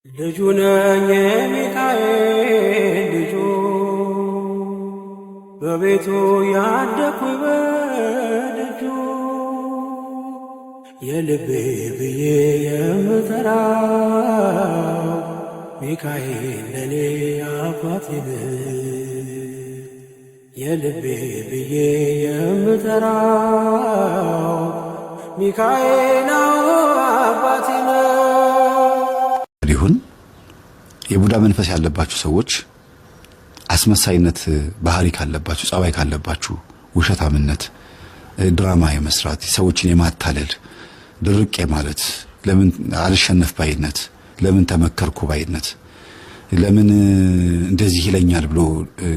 ልጁ ነኝ የሚካኤል ልጁ በቤቱ ያደኩ በልጁ የልቤ ብዬ የምጠራው ሚካኤል ለኔ አባቴ የልቤ ብዬ የምጠራው ሚካኤል አባቴ ይሁን። የቡዳ መንፈስ ያለባችሁ ሰዎች አስመሳይነት ባህሪ ካለባችሁ፣ ጸባይ ካለባችሁ፣ ውሸታምነት፣ ድራማ የመስራት፣ ሰዎችን የማታለል፣ ድርቅ ማለት፣ ለምን አልሸነፍ ባይነት፣ ለምን ተመከርኩ ባይነት፣ ለምን እንደዚህ ይለኛል ብሎ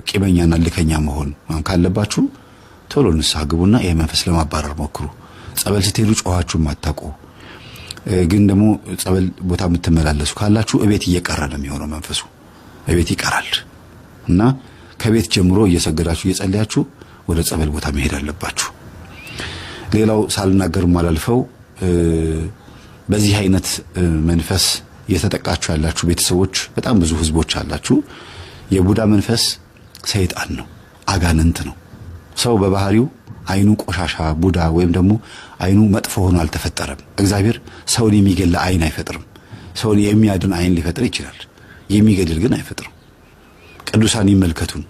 ቂመኛና ልከኛ መሆን ካለባችሁ ቶሎ ንስሐ ግቡና ይሄ መንፈስ ለማባረር ሞክሩ። ጸበል ስትሄዱ ጮኻችሁ ማታውቁ ግን ደግሞ ጸበል ቦታ የምትመላለሱ ካላችሁ እቤት እየቀረ ነው የሚሆነው። መንፈሱ እቤት ይቀራል እና ከቤት ጀምሮ እየሰገዳችሁ እየጸለያችሁ ወደ ጸበል ቦታ መሄድ አለባችሁ። ሌላው ሳልናገር ማላልፈው በዚህ አይነት መንፈስ እየተጠቃችሁ ያላችሁ ቤተሰቦች በጣም ብዙ ህዝቦች አላችሁ። የቡዳ መንፈስ ሰይጣን ነው፣ አጋንንት ነው። ሰው በባህሪው አይኑ ቆሻሻ ቡዳ ወይም ደግሞ አይኑ መጥፎ ሆኖ አልተፈጠረም። እግዚአብሔር ሰውን የሚገል አይን አይፈጥርም። ሰውን የሚያድን አይን ሊፈጥር ይችላል፣ የሚገድል ግን አይፈጥርም። ቅዱሳን ይመልከቱን፣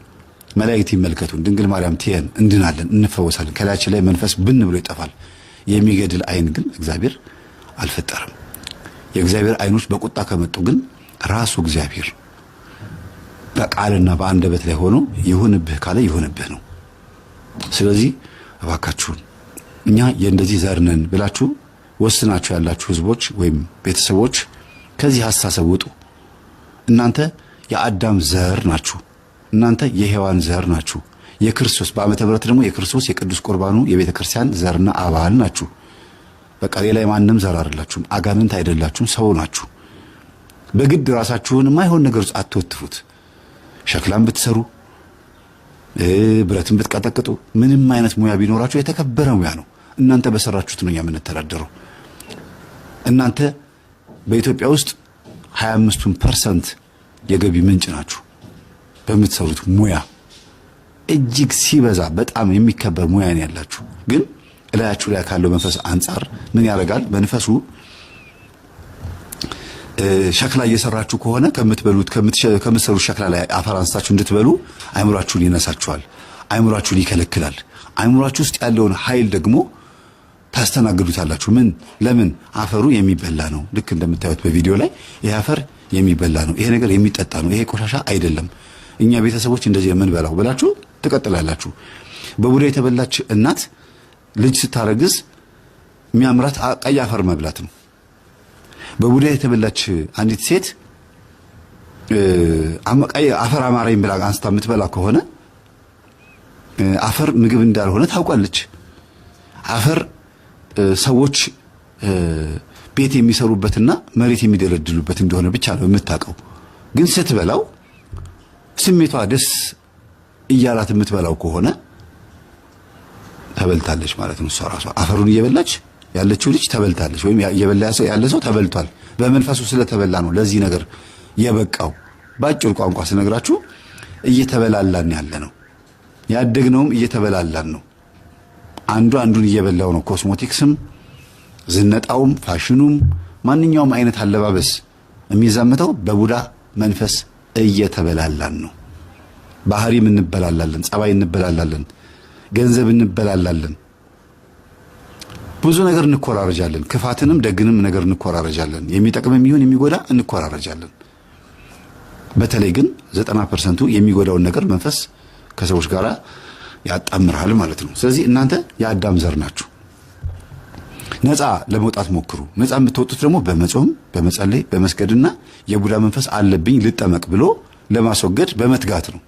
መላእክት ይመልከቱን፣ ድንግል ማርያም ትየን፣ እንድናለን፣ እንፈወሳለን፣ ከላያችን ላይ መንፈስ ብን ብሎ ይጠፋል። የሚገድል አይን ግን እግዚአብሔር አልፈጠረም። የእግዚአብሔር አይኖች በቁጣ ከመጡ ግን ራሱ እግዚአብሔር በቃልና በአንደበት ላይ ሆኖ ይሁንብህ ካለ ይሁንብህ ነው። ስለዚህ እባካችሁን እኛ የእንደዚህ ዘር ነን ብላችሁ ወስናችሁ ያላችሁ ህዝቦች ወይም ቤተሰቦች ከዚህ ሐሳብ ውጡ። እናንተ የአዳም ዘር ናችሁ። እናንተ የሔዋን ዘር ናችሁ። የክርስቶስ በዓመተ ምሕረት ደግሞ የክርስቶስ የቅዱስ ቁርባኑ የቤተ ክርስቲያን ዘርና አባል ናችሁ። በቃ ሌላ የማንም ዘር አይደላችሁም። አጋንንት አይደላችሁም፣ ሰው ናችሁ። በግድ ራሳችሁን የማይሆን ነገር ውስጥ አትወትፉት። ሸክላም ብትሰሩ ብረትን ብትቀጠቅጡ ምንም አይነት ሙያ ቢኖራችሁ የተከበረ ሙያ ነው። እናንተ በሰራችሁት ነው የምንተዳደረው። እናንተ በኢትዮጵያ ውስጥ 25% የገቢ ምንጭ ናችሁ። በምትሰሩት ሙያ እጅግ ሲበዛ በጣም የሚከበር ሙያ ነው ያላችሁ። ግን እላያችሁ ላይ ካለው መንፈስ አንጻር ምን ያደርጋል? መንፈሱ ሸክላ እየሰራችሁ ከሆነ ከምትሰሩት ሸክላ ላይ አፈር አንስታችሁ እንድትበሉ አይምሯችሁን ይነሳችኋል፣ አይምሯችሁን ይከለክላል። አይምሯችሁ ውስጥ ያለውን ኃይል ደግሞ ታስተናግዱታላችሁ። ለምን? አፈሩ የሚበላ ነው። ልክ እንደምታዩት በቪዲዮ ላይ ይሄ አፈር የሚበላ ነው፣ ይሄ ነገር የሚጠጣ ነው፣ ይሄ ቆሻሻ አይደለም፣ እኛ ቤተሰቦች እንደዚህ የምንበላው ብላችሁ ትቀጥላላችሁ። በቡዳ የተበላች እናት ልጅ ስታረግዝ የሚያምራት ቀይ አፈር መብላት ነው። በቡዳ የተበላች አንዲት ሴት ቀይ አፈር አማረኝ ብላ አንስታ የምትበላ ከሆነ አፈር ምግብ እንዳልሆነ ታውቃለች። አፈር ሰዎች ቤት የሚሰሩበትና መሬት የሚደለድሉበት እንደሆነ ብቻ ነው የምታውቀው። ግን ስትበላው ስሜቷ ደስ እያላት የምትበላው ከሆነ ተበልታለች ማለት ነው። እሷ ራሷ አፈሩን እየበላች ያለችው ልጅ ተበልታለች፣ ወይም እየበላ ያለ ሰው ተበልቷል። በመንፈሱ ስለተበላ ነው ለዚህ ነገር የበቃው። ባጭር ቋንቋ ስነግራችሁ እየተበላላን ያለ ነው። ያደግነውም እየተበላላን ነው። አንዱ አንዱን እየበላው ነው። ኮስሞቲክስም፣ ዝነጣውም፣ ፋሽኑም፣ ማንኛውም አይነት አለባበስ የሚዛመተው በቡዳ መንፈስ እየተበላላን ነው። ባህሪም እንበላላለን፣ ጸባይ እንበላላለን፣ ገንዘብ እንበላላለን፣ ብዙ ነገር እንኮራረጃለን። ክፋትንም ደግንም ነገር እንኮራረጃለን። የሚጠቅምም ይሁን የሚጎዳ እንኮራረጃለን። በተለይ ግን 90% የሚጎዳውን ነገር መንፈስ ከሰዎች ጋር ያጣምራል ማለት ነው። ስለዚህ እናንተ የአዳም ዘር ናችሁ። ነፃ ለመውጣት ሞክሩ። ነፃ የምትወጡት ደግሞ በመጾም በመጸለይ በመስገድና የቡዳ መንፈስ አለብኝ ልጠመቅ ብሎ ለማስወገድ በመትጋት ነው።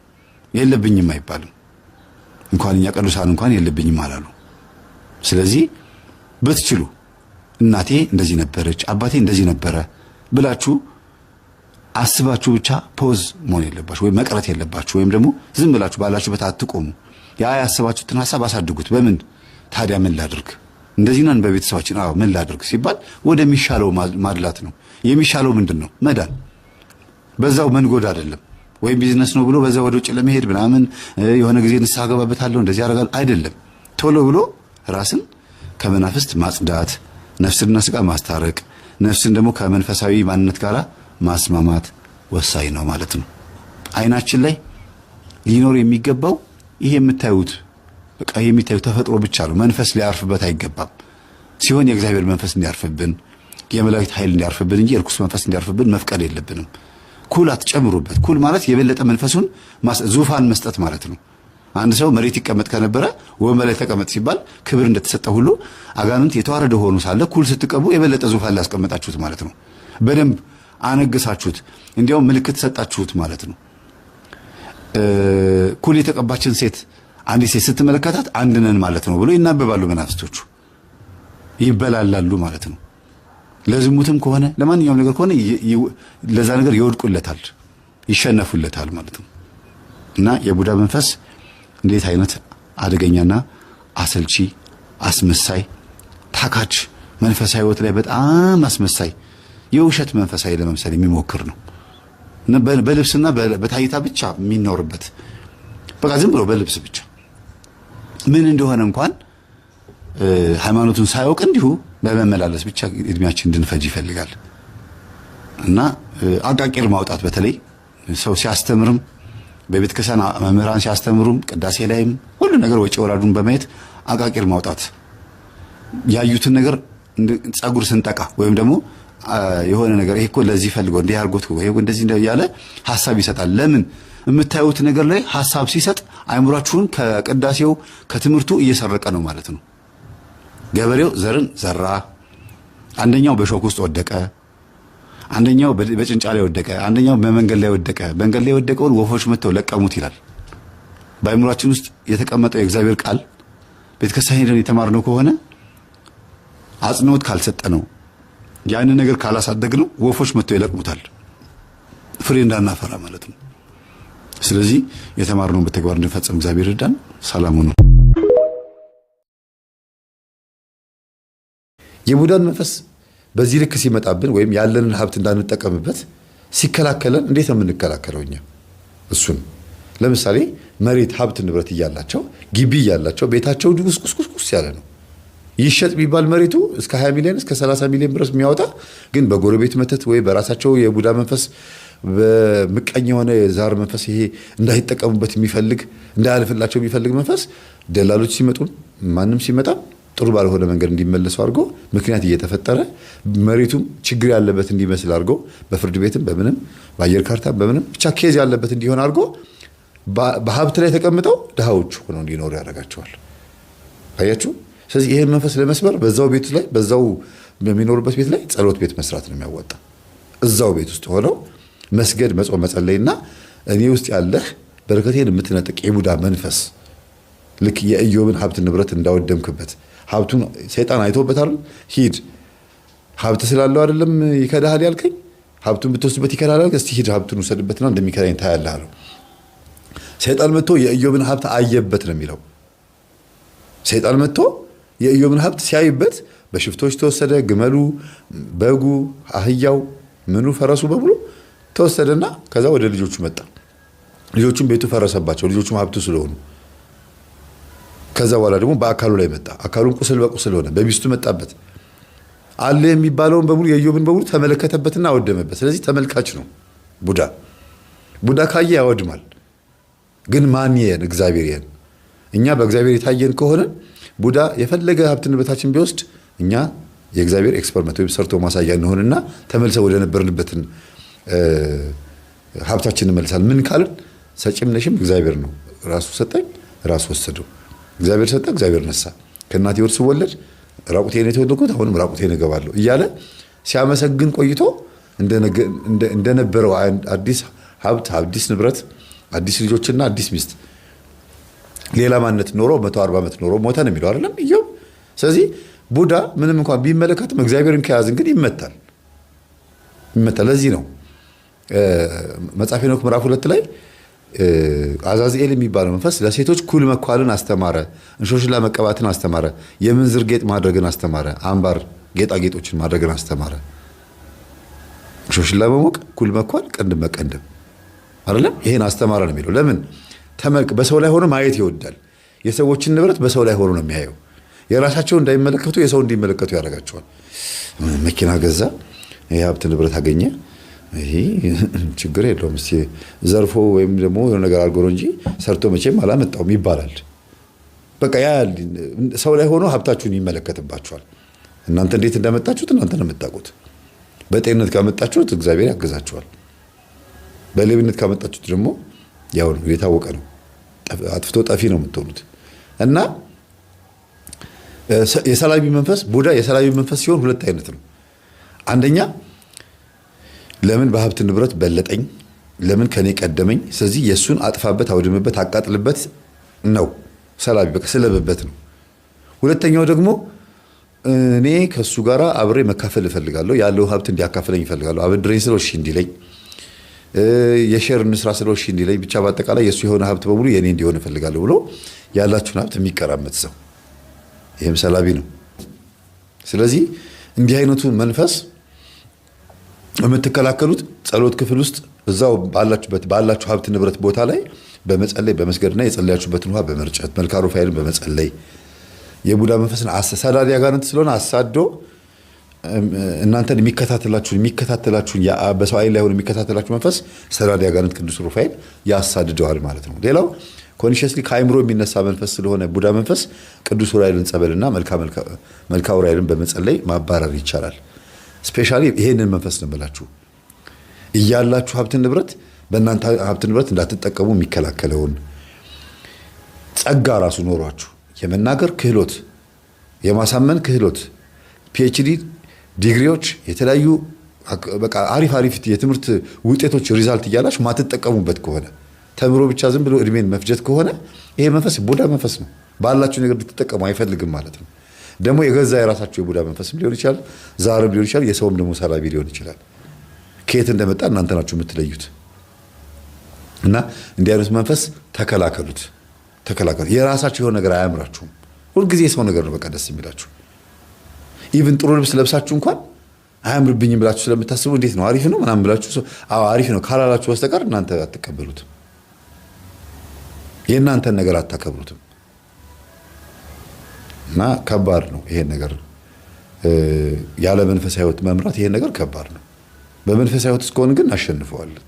የለብኝም አይባልም። እንኳን እኛ ቅዱሳን እንኳን የለብኝም አላሉ። ስለዚህ በትችሉ እናቴ እንደዚህ ነበረች፣ አባቴ እንደዚህ ነበረ ብላችሁ አስባችሁ ብቻ ፖዝ መሆን የለባችሁ፣ ወይም መቅረት የለባችሁ። ወይም ደግሞ ዝም ብላችሁ ባላችሁበት አትቆሙ። ያ ያስባችሁትን ሐሳብ አሳድጉት። በምን ታዲያ ምን ላድርግ? እንደዚህ ነን በቤተሰባችን። ምን ላድርግ ሲባል ወደሚሻለው ማድላት ነው። የሚሻለው ምንድነው? መዳን። በዛው መንጎድ አይደለም። ወይም ቢዝነስ ነው ብሎ በዛው ወደ ውጭ ለመሄድ ምናምን የሆነ ጊዜ ንስሐ ገባበታለሁ እንደዚህ ያደርጋል አይደለም። ቶሎ ብሎ ራስን ከመናፍስት ማጽዳት፣ ነፍስና ስጋ ማስታረቅ፣ ነፍስን ደግሞ ከመንፈሳዊ ማንነት ጋር ማስማማት ወሳኝ ነው ማለት ነው። አይናችን ላይ ሊኖር የሚገባው ይሄ የምታዩት በቃ የሚታዩት ተፈጥሮ ብቻ ነው። መንፈስ ሊያርፍበት አይገባም። ሲሆን የእግዚአብሔር መንፈስ እንዲያርፍብን፣ የመላእክት ኃይል እንዲያርፍብን እንጂ የርኩስ መንፈስ እንዲያርፍብን መፍቀድ የለብንም። ኩል አትጨምሩበት። ኩል ማለት የበለጠ መንፈሱን ዙፋን መስጠት ማለት ነው። አንድ ሰው መሬት ይቀመጥ ከነበረ ወንበር ላይ ተቀመጥ ሲባል ክብር እንደተሰጠ ሁሉ አጋንንት የተዋረደ ሆኖ ሳለ ኩል ስትቀቡ የበለጠ ዙፋን ላይ ያስቀመጣችሁት ማለት ነው። በደንብ አነግሳችሁት፣ እንዲያውም ምልክት ሰጣችሁት ማለት ነው። ኩል የተቀባችን ሴት አንዲት ሴት ስትመለከታት አንድ ነን ማለት ነው ብሎ ይናበባሉ መናፍስቶቹ፣ ይበላላሉ ማለት ነው። ለዝሙትም ከሆነ ለማንኛውም ነገር ከሆነ ለዛ ነገር ይወድቁለታል፣ ይሸነፉለታል ማለት ነው። እና የቡዳ መንፈስ እንዴት አይነት አደገኛና አሰልቺ፣ አስመሳይ፣ ታካች መንፈሳዊ ህይወት ላይ በጣም አስመሳይ የውሸት መንፈሳዊ ለመምሰል የሚሞክር ነው። በልብስና በታይታ ብቻ የሚኖርበት በቃ ዝም ብሎ በልብስ ብቻ ምን እንደሆነ እንኳን ሃይማኖቱን ሳያውቅ እንዲሁ በመመላለስ ብቻ እድሜያችን እንድንፈጅ ይፈልጋል። እና አቃቂር ማውጣት በተለይ ሰው ሲያስተምርም በቤተ ክርስቲያን መምህራን ሲያስተምሩም ቅዳሴ ላይም ሁሉ ነገር ወጪ ወራዱን በማየት አቃቂር ማውጣት፣ ያዩትን ነገር ጸጉር ስንጠቃ ወይም ደግሞ የሆነ ነገር ይሄ እኮ ለዚህ ፈልጎ እንዲህ አድርጎት ወይ እንደዚህ ያለ ሐሳብ ይሰጣል። ለምን የምታዩት ነገር ላይ ሐሳብ ሲሰጥ አይምሯችሁን ከቅዳሴው ከትምህርቱ እየሰረቀ ነው ማለት ነው። ገበሬው ዘርን ዘራ፣ አንደኛው በሾክ ውስጥ ወደቀ፣ አንደኛው በጭንጫ ላይ ወደቀ፣ አንደኛው በመንገድ ላይ ወደቀ። መንገድ ላይ ወደቀውን ወፎች መጥተው ለቀሙት ይላል። በአይምሯችን ውስጥ የተቀመጠው የእግዚአብሔር ቃል ቤተክርስቲያን ሄደን የተማርነው ከሆነ አጽንኦት ካልሰጠነው ያንን ነገር ካላሳደግነው ወፎች መጥተው ይለቅሙታል፣ ፍሬ እንዳናፈራ ማለት ነው። ስለዚህ የተማርነውን በተግባር እንድንፈጽም እግዚአብሔር ይርዳን። ሰላሙ ነው። የቡዳን መንፈስ በዚህ ልክ ሲመጣብን ወይም ያለንን ሀብት እንዳንጠቀምበት ሲከላከለን እንዴት ነው የምንከላከለው? እኛ እሱን ለምሳሌ መሬት ሀብት ንብረት እያላቸው ግቢ እያላቸው ቤታቸው ቁስቁስቁስ ያለ ነው። ይሸጥ ቢባል መሬቱ እስከ 20 ሚሊዮን እስከ 30 ሚሊዮን ብር የሚያወጣ ግን በጎረቤት መተት ወይ በራሳቸው የቡዳ መንፈስ በምቀኝ የሆነ የዛር መንፈስ ይሄ እንዳይጠቀሙበት የሚፈልግ እንዳያልፍላቸው የሚፈልግ መንፈስ ደላሎች ሲመጡ ማንም ሲመጣ ጥሩ ባልሆነ መንገድ እንዲመለሱ አድርጎ ምክንያት እየተፈጠረ መሬቱም ችግር ያለበት እንዲመስል አድርጎ በፍርድ ቤትም በምንም በአየር ካርታም በምንም ብቻ ኬዝ ያለበት እንዲሆን አድርጎ በሀብት ላይ ተቀምጠው ድሃዎች ሆነው እንዲኖሩ ያደርጋቸዋል። አያችሁ። ስለዚህ ይሄን መንፈስ ለመስበር በዛው ቤት ላይ በዛው በሚኖሩበት ቤት ላይ ጸሎት ቤት መስራት ነው የሚያዋጣ። እዛው ቤት ውስጥ ሆነው መስገድ፣ መጾም፣ መጸለይና እኔ ውስጥ ያለህ በረከቴን የምትነጥቅ የቡዳ መንፈስ ልክ የኢዮብን ሀብት ንብረት እንዳወደምክበት ሀብቱን ሰይጣን አይቶበታል። ሂድ ሀብት ስላለው አይደለም ይከዳሃል ያልከኝ፣ ሀብቱን ብትወስድበት ይከዳሃል። እስቲ ሂድ ሀብቱን ውሰድበትና እንደሚከዳኝ ታያለህ አለው። ሰይጣን መጥቶ የኢዮብን ሀብት አየበት ነው የሚለው። ሰይጣን መጥቶ የኢዮብን ሀብት ሲያይበት በሽፍቶች ተወሰደ። ግመሉ፣ በጉ፣ አህያው፣ ምኑ፣ ፈረሱ በሙሉ ተወሰደና ከዛ ወደ ልጆቹ መጣ። ልጆቹም ቤቱ ፈረሰባቸው፣ ልጆቹም ሀብቱ ስለሆኑ። ከዛ በኋላ ደግሞ በአካሉ ላይ መጣ። አካሉን ቁስል በቁስል ሆነ። በሚስቱ መጣበት። አለ የሚባለውን በሙሉ የኢዮብን በሙሉ ተመለከተበትና አወደመበት። ስለዚህ ተመልካች ነው ቡዳ። ቡዳ ካየ ያወድማል። ግን ማን ይየን? እግዚአብሔር ይየን። እኛ በእግዚአብሔር የታየን ከሆነ ቡዳ የፈለገ ሀብት ንብረታችን ቢወስድ እኛ የእግዚአብሔር ኤክስፐሪመንት ወይም ሰርቶ ማሳያ እንሆንና ተመልሰው ወደ ነበርንበትን ሀብታችን እንመልሳለን። ምን ካልን ሰጪም ነሽም እግዚአብሔር ነው። ራሱ ሰጠኝ፣ ራሱ ወሰደው። እግዚአብሔር ሰጠ፣ እግዚአብሔር ነሳ። ከእናቴ ወር ስወለድ ራቁቴን የተወለድኩት አሁንም ራቁቴን እገባለሁ እያለ ሲያመሰግን ቆይቶ እንደነበረው አዲስ ሀብት፣ አዲስ ንብረት፣ አዲስ ልጆችና አዲስ ሚስት ሌላ ማንነት ኖሮ 140 ዓመት ኖሮ ሞተ ነው የሚለው አይደለም ኢዮብ። ስለዚህ ቡዳ ምንም እንኳን ቢመለከትም እግዚአብሔርን ከያዝን ግን ይመታል። ለዚህ ነው መጽሐፈ ሄኖክ ምዕራፍ 2 ላይ አዛዝኤል የሚባለው መንፈስ ለሴቶች ኩል መኳልን አስተማረ፣ እንሾሽላ መቀባትን አስተማረ፣ የምንዝር ጌጥ ማድረግን አስተማረ፣ አምባር ጌጣጌጦችን ማድረግን አስተማረ። ሾሽን ለመሞቅ ኩል መኳል ቀንድ መቀንደም አይደለም። ይሄን አስተማረ ነው የሚለው። ለምን ተመልክ በሰው ላይ ሆኖ ማየት ይወዳል። የሰዎችን ንብረት በሰው ላይ ሆኖ ነው የሚያየው። የራሳቸው እንዳይመለከቱ የሰው እንዲመለከቱ ያደርጋቸዋል። መኪና ገዛ፣ የሀብት ንብረት አገኘ፣ ይሄ ችግር የለውም እስቲ ዘርፎ ወይም ደግሞ የሆነ ነገር አድርጎ ነው እንጂ ሰርቶ መቼም አላመጣውም ይባላል። በቃ ያ ሰው ላይ ሆኖ ሀብታችሁን ይመለከትባችኋል። እናንተ እንዴት እንዳመጣችሁት እናንተ ነው የምታውቁት። በጤንነት ካመጣችሁት እግዚአብሔር ያግዛችኋል። በሌብነት ካመጣችሁት ደግሞ ያው ነው የታወቀ ነው። አጥፍቶ ጠፊ ነው የምትሆኑት። እና የሰላቢ መንፈስ ቡዳ የሰላቢ መንፈስ ሲሆን ሁለት አይነት ነው። አንደኛ ለምን በሀብት ንብረት በለጠኝ፣ ለምን ከኔ ቀደመኝ፣ ስለዚህ የሱን አጥፋበት፣ አውድምበት፣ አቃጥልበት ነው ሰላቢ፣ በቃ ስለበበት ነው። ሁለተኛው ደግሞ እኔ ከሱ ጋር አብሬ መካፈል እፈልጋለሁ፣ ያለው ሀብት እንዲያካፍለኝ እፈልጋለሁ፣ አበድረኝ ስለው እሺ እንዲለኝ፣ የሼር እንስራ ስለው እሺ እንዲለኝ፣ ብቻ በአጠቃላይ የሱ የሆነ ሀብት በሙሉ የኔ እንዲሆን እፈልጋለሁ ብሎ ያላችሁን ሀብት የሚቀራመት ሰው ይሄም ሰላቢ ነው። ስለዚህ እንዲህ አይነቱ መንፈስ የምትከላከሉት ጸሎት ክፍል ውስጥ እዛው ባላችሁ ሀብት ንብረት ቦታ ላይ በመጸለይ በመስገድና የጸለያችሁበትን ውሃ በመርጨት መልክአ ሩፋኤልን በመጸለይ የቡዳ መንፈስን ሰዳዲ አጋንንት ስለሆነ አሳዶ እናንተን የሚከታተላችሁን በሰው አይን ላይ ሆኖ የሚከታተላችሁ መንፈስ ሰዳዲ አጋንንት ቅዱስ ሩፋኤል ያሳድደዋል ማለት ነው። ሌላው ኮንሺየስሊ ከአይምሮ የሚነሳ መንፈስ ስለሆነ ቡዳ መንፈስ ቅዱስ ኡራኤልን ጸበልና መልክአ ኡራኤልን በመጸለይ ማባረር ይቻላል። ስፔሻሊ ይሄንን መንፈስ ነው ብላችሁ እያላችሁ ሀብት ንብረት በእናንተ ሀብት ንብረት እንዳትጠቀሙ የሚከላከለውን ጸጋ ራሱ ኖሯችሁ የመናገር ክህሎት፣ የማሳመን ክህሎት፣ ፒኤችዲ ዲግሪዎች፣ የተለያዩ በቃ አሪፍ የትምህርት ውጤቶች ሪዛልት እያላችሁ ማትጠቀሙበት ከሆነ ተምሮ ብቻ ዝም ብሎ እድሜን መፍጀት ከሆነ ይሄ መንፈስ ቡዳ መንፈስ ነው። ባላችሁ ነገር እንድትጠቀሙ አይፈልግም ማለት ነው። ደግሞ የገዛ የራሳችሁ የቡዳ መንፈስም ሊሆን ይችላል፣ ዛርም ሊሆን ይችላል፣ የሰውም ደግሞ ሰላቢ ሊሆን ይችላል። ከየት እንደመጣ እናንተ ናችሁ የምትለዩት። እና እንዲህ አይነት መንፈስ ተከላከሉት። የራሳችሁ የሆነ ነገር አያምራችሁም። ሁልጊዜ የሰው ነገር ነው በቃ ደስ የሚላችሁ። ኢቭን ጥሩ ልብስ ለብሳችሁ እንኳን አያምርብኝም ብላችሁ ስለምታስቡ እንዴት ነው አሪፍ ነው ምናምን ብላችሁ አሪፍ ነው ካላላችሁ በስተቀር እናንተ አትቀበሉትም። የእናንተን ነገር አታከብሩትም። እና ከባድ ነው ይሄን ነገር ያለ መንፈሳዊ ሕይወት መምራት። ይሄን ነገር ከባድ ነው። በመንፈሳዊ ሕይወት እስከሆነ ግን አሸንፈዋለን።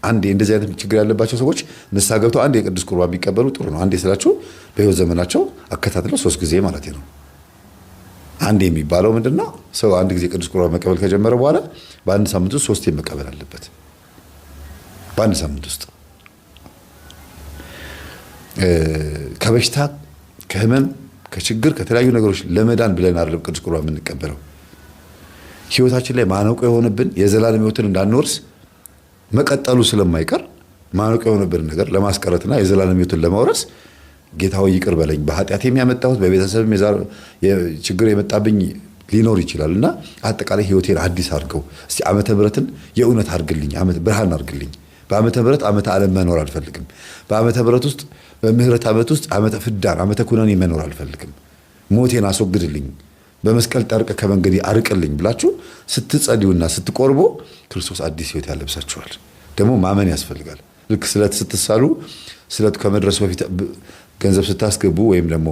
አንድ እንደዚህ አይነት ችግር ያለባቸው ሰዎች ንስሐ ገብተው አንድ የቅዱስ ቁርባን ቢቀበሉ ጥሩ ነው። አንዴ ስላችሁ በሕይወት ዘመናቸው አከታትለው 3 ጊዜ ማለት ነው። አንድ የሚባለው ምንድነው? ሰው አንድ ጊዜ ቅዱስ ቁርባን መቀበል ከጀመረ በኋላ በአንድ ሳምንት ውስጥ 3 መቀበል አለበት። በአንድ ሳምንት ውስጥ ከበሽታ ከህመም ከችግር ከተለያዩ ነገሮች ለመዳን ብለን አይደለም ቅዱስ ቁርባን የምንቀበለው። ህይወታችን ላይ ማነቆ የሆነብን የዘላለም ህይወትን እንዳንወርስ መቀጠሉ ስለማይቀር ማነቆ የሆነብን ነገር ለማስቀረትና የዘላለም ህይወትን ለማውረስ ጌታ ሆይ ይቅር በለኝ፣ በኃጢአት የሚያመጣሁት በቤተሰብ ችግር የመጣብኝ ሊኖር ይችላልና አጠቃላይ ህይወቴን አዲስ አድርገው እስቲ ዓመተ ምሕረትን የእውነት አድርግልኝ፣ ብርሃን አድርግልኝ። በዓመተ ምሕረት ዓመተ ዓለም መኖር አልፈልግም። በዓመተ ምሕረት ውስጥ በምህረት ዓመት ውስጥ ዓመተ ፍዳን ዓመተ ኩነኔ መኖር አልፈልግም። ሞቴን አስወግድልኝ፣ በመስቀል ጠርቅ ከመንገዴ አርቅልኝ ብላችሁ ስትጸልዩና ስትቆርቡ ክርስቶስ አዲስ ህይወት ያለብሳችኋል። ደግሞ ማመን ያስፈልጋል። ልክ ስለት ስትሳሉ ስለቱ ከመድረሱ በፊት ገንዘብ ስታስገቡ ወይም ደግሞ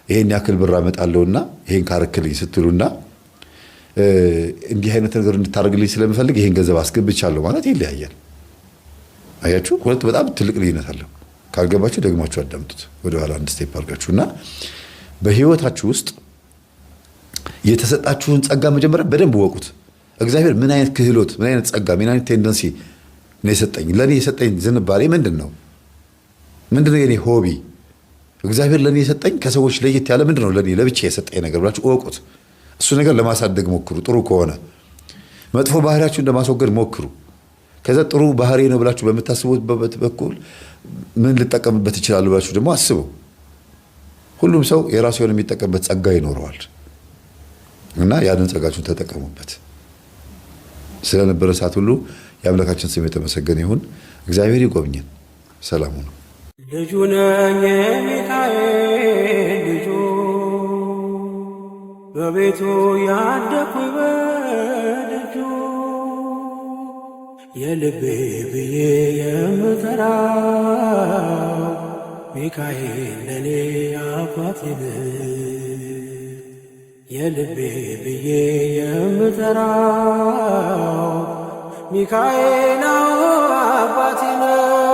ይሄን ያክል ብር አመጣለሁና ይሄን ካረክልኝ ስትሉና እንዲህ አይነት ነገር እንድታደርግልኝ ስለምፈልግ ይሄን ገንዘብ አስገብቻለሁ ማለት ይለያያል። አያችሁ፣ ሁለት በጣም ትልቅ ልዩነት አለው። ካልገባችሁ ደግማችሁ አዳምጡት ወደ ኋላ አንድ ስቴፕ አድርጋችሁና በህይወታችሁ ውስጥ የተሰጣችሁን ጸጋ መጀመሪያ በደንብ ወቁት። እግዚአብሔር ምን አይነት ክህሎት፣ ምን አይነት ጸጋ፣ ምን አይነት ቴንደንሲ ነው የሰጠኝ? ለኔ የሰጠኝ ዝንባሌ ምንድነው? ምንድነው የኔ ሆቢ? እግዚአብሔር ለኔ የሰጠኝ ከሰዎች ለየት ያለ ምንድነው ለኔ ለብቻ የሰጠኝ ነገር ብላችሁ ወቁት። እሱ ነገር ለማሳደግ ሞክሩ። ጥሩ ከሆነ መጥፎ ባህሪያችሁን ለማስወገድ ሞክሩ። ከዛ ጥሩ ባህሪ ነው ብላችሁ በምታስቡበት በኩል ምን ልጠቀምበት ይችላል ብላችሁ ደግሞ አስቡ። ሁሉም ሰው የራሱ የሆነ የሚጠቀምበት ጸጋ ይኖረዋል እና ያንን ጸጋችሁን ተጠቀሙበት። ስለነበረ ሰዓት ሁሉ የአምላካችን ስም የተመሰገነ ይሁን። እግዚአብሔር ይጎብኘን። ሰላሙ ነው። ልጁ ነኝ የሚካኤል ልጁ በቤቱ ያደኩ በልጁ የልቤ ብዬ የምጠራው ሚካኤል ለኔ አባቴ የልቤ ብዬ የምጠራው ሚካኤል አባቴ ነው።